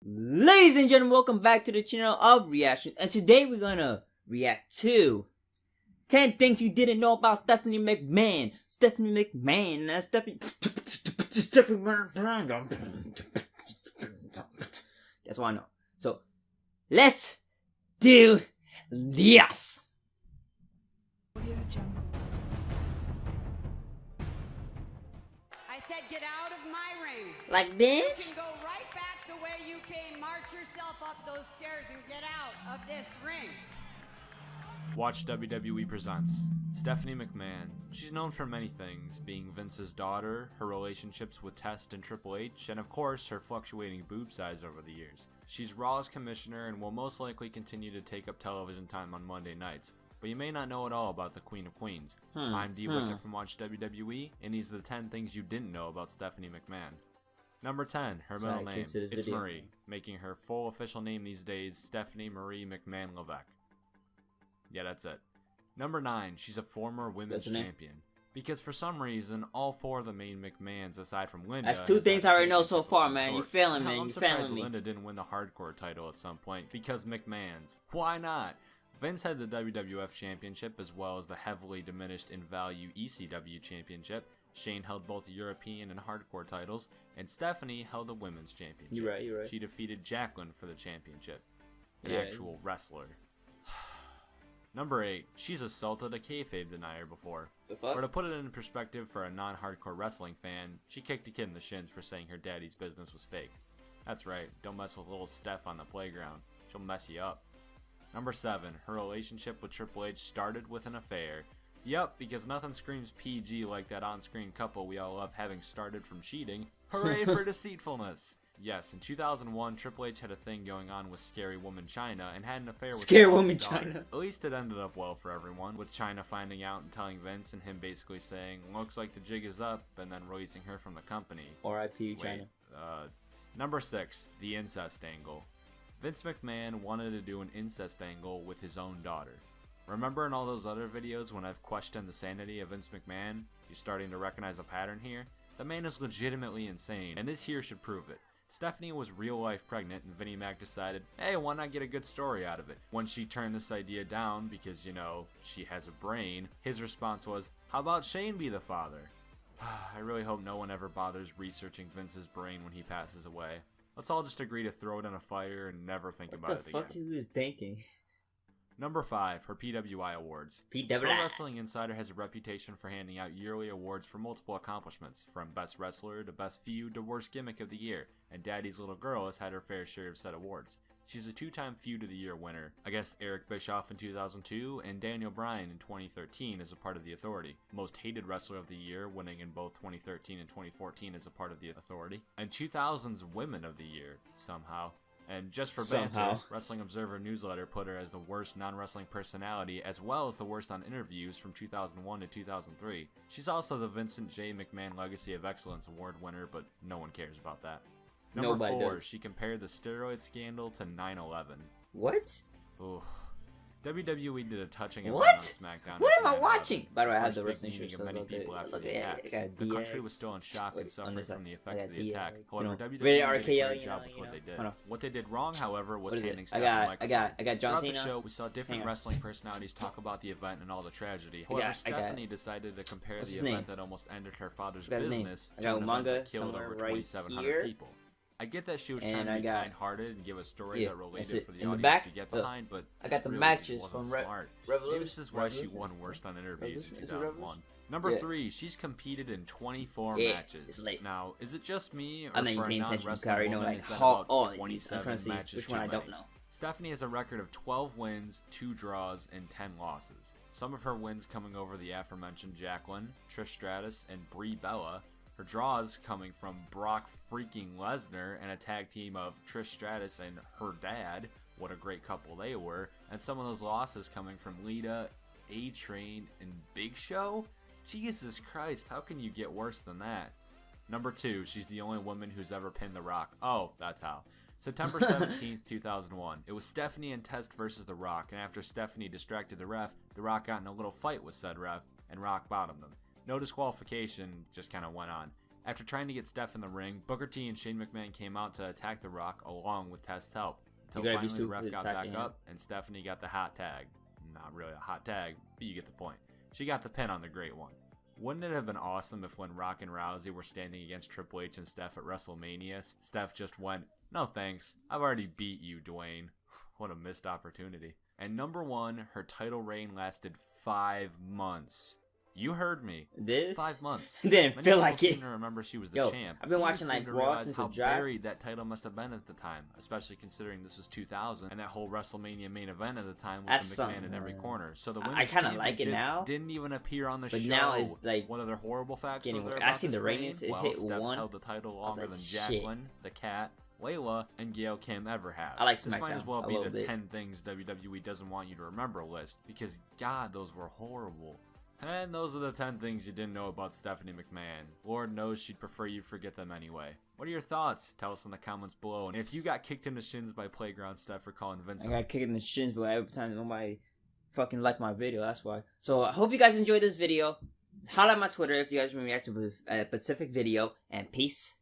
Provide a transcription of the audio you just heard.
Ladies and gentlemen, welcome back to the channel of Reaction, and today we're gonna react to 10 things you didn't know about Stephanie McMahon. Stephanie McMahon, that's what I know. So, let's do this. I said get out of my ring. Like You this? can go right back the way you came, march yourself up those stairs and get out of this ring. Watch WWE Presents. Stephanie McMahon. She's known for many things, being Vince's daughter, her relationships with Test and Triple H, and of course her fluctuating boob size over the years. She's Raw's commissioner and will most likely continue to take up television time on Monday nights. But you may not know at all about the Queen of Queens. I'm D. Wicket from Watch WWE, and these are the 10 things you didn't know about Stephanie McMahon. Number 10, her middle name. It's Marie, making her full official name these days Stephanie Marie McMahon Levesque. Yeah, that's it. Number 9, she's a former women's champion. Because for some reason, all 4 of the main McMahons, aside from Linda... That's 2 things I already know so far, man. You failing me, I'm surprised Linda didn't win the hardcore title at some point, because McMahons. Why not? Vince had the WWF Championship as well as the heavily diminished in value ECW Championship. Shane held both European and hardcore titles, and Stephanie held the Women's Championship. You're right. She defeated Jacqueline for the championship. An actual wrestler. Number 8. She's assaulted a kayfabe denier before. The fuck? Or to put it in perspective for a non-hardcore wrestling fan, she kicked a kid in the shins for saying her daddy's business was fake. That's right, don't mess with little Steph on the playground. She'll mess you up. Number 7. Her relationship with Triple H started with an affair. Yup, because nothing screams PG like that on-screen couple we all love having started from cheating. Hooray for deceitfulness! Yes, in 2001, Triple H had a thing going on with Scary Woman Chyna and had an affair with Scary Vince's Woman daughter. Chyna. At least it ended up well for everyone, with Chyna finding out and telling Vince and him basically saying, looks like the jig is up, and then releasing her from the company. R.I.P. Chyna. Number 6, the incest angle. Vince McMahon wanted to do an incest angle with his own daughter. Remember in all those other videos when I've questioned the sanity of Vince McMahon? You're starting to recognize a pattern here? The man is legitimately insane, and this here should prove it. Stephanie was real life pregnant and Vinnie Mac decided, hey, why not get a good story out of it? When she turned this idea down because, you know, she has a brain, his response was, how about Shane be the father? I really hope no one ever bothers researching Vince's brain when he passes away. Let's all just agree to throw it in a fire and never think about it again. What the fuck he was thinking? Number 5, her PWI awards. PWI. Pro Wrestling Insider has a reputation for handing out yearly awards for multiple accomplishments, from Best Wrestler to Best Feud to Worst Gimmick of the Year, and Daddy's Little Girl has had her fair share of said awards. She's a 2-time Feud of the Year winner against Eric Bischoff in 2002 and Daniel Bryan in 2013 as a part of the Authority. Most Hated Wrestler of the Year, winning in both 2013 and 2014 as a part of the Authority. And 2000's Women of the Year, somehow. And just for banter, Wrestling Observer Newsletter put her as the worst non-wrestling personality as well as the worst on interviews from 2001 to 2003. She's also the Vincent J. McMahon Legacy of Excellence Award winner, but no one cares about that. Number 4, she compared the steroid scandal to 9/11. What? Ooh. WWE did a touching event What? on SmackDown. What am I watching? By the way, I have the wrestling meeting shirt. of many people after the attacks. The country was still in shock and suffering from the effects of the attack. However, WWE did a great job with what they did. What they did wrong, however, was handing Stephanie microphone. I got John Cena. Throughout the show, we saw different wrestling personalities talk about the event and all the tragedy. However, Stephanie decided to compare the event that almost ended her father's business to an event that killed over 2,700 people. I get that she was trying to be kind-hearted and give a story that related for the audience to get behind, but I got the really matches wasn't from smart. Revolution. This is why she won Worst on Interviews in 2001. Number 3, she's competed in 24 matches. It's late. Now, is it just me, or I'm not for a paying attention. non-wrestling woman, Like, is that about I'm 27 trying to see matches which one too I don't many? know. Stephanie has a record of 12 wins, 2 draws, and 10 losses. Some of her wins coming over the aforementioned Jacqueline, Trish Stratus, and Brie Bella. Her draws coming from Brock freaking Lesnar and a tag team of Trish Stratus and her dad. What a great couple they were. And some of those losses coming from Lita, A-Train, and Big Show? Jesus Christ, how can you get worse than that? Number 2, she's the only woman who's ever pinned The Rock. Oh, that's how. September 17th, 2001. It was Stephanie and Test versus The Rock, and after Stephanie distracted the ref, The Rock got in a little fight with said ref, and Rock bottomed him. No disqualification, just kind of went on. After trying to get Steph in the ring, Booker T and Shane McMahon came out to attack The Rock along with Test's help. Until finally the ref got back up and Stephanie got the hot tag. Not really a hot tag, but you get the point. She got the pin on the Great One. Wouldn't it have been awesome if when Rock and Rousey were standing against Triple H and Steph at WrestleMania, Steph just went, "No thanks, I've already beat you, Dwayne." What a missed opportunity. And number 1, her title reign lasted 5 months. You heard me. 5 months. Didn't feel like it. Seem to remember she was the champ. I've been watching like Raw since how the draft. buried that title must have been at the time, especially considering this was 2000 and that whole WrestleMania main event at the time was the McMahon in every corner. So the women's championship didn't even appear on the show. But now it's like one of their horrible facts. I seen the ratings. It hit Steph 1. held the title longer than Jacqueline, the Cat, Layla, and Gail Kim ever have. I like SmackDown. This might as well be the 10 things WWE doesn't want you to remember list, because God, those were horrible. And those are the 10 things you didn't know about Stephanie McMahon. Lord knows she'd prefer you forget them anyway. What are your thoughts? Tell us in the comments below. And if you got kicked in the shins by Playground Steph for calling Vince, I got kicked in the shins, but every time nobody fucking liked my video, that's why. So I hope you guys enjoyed this video. Holla at my Twitter if you guys want to react to a Pacific video, and peace.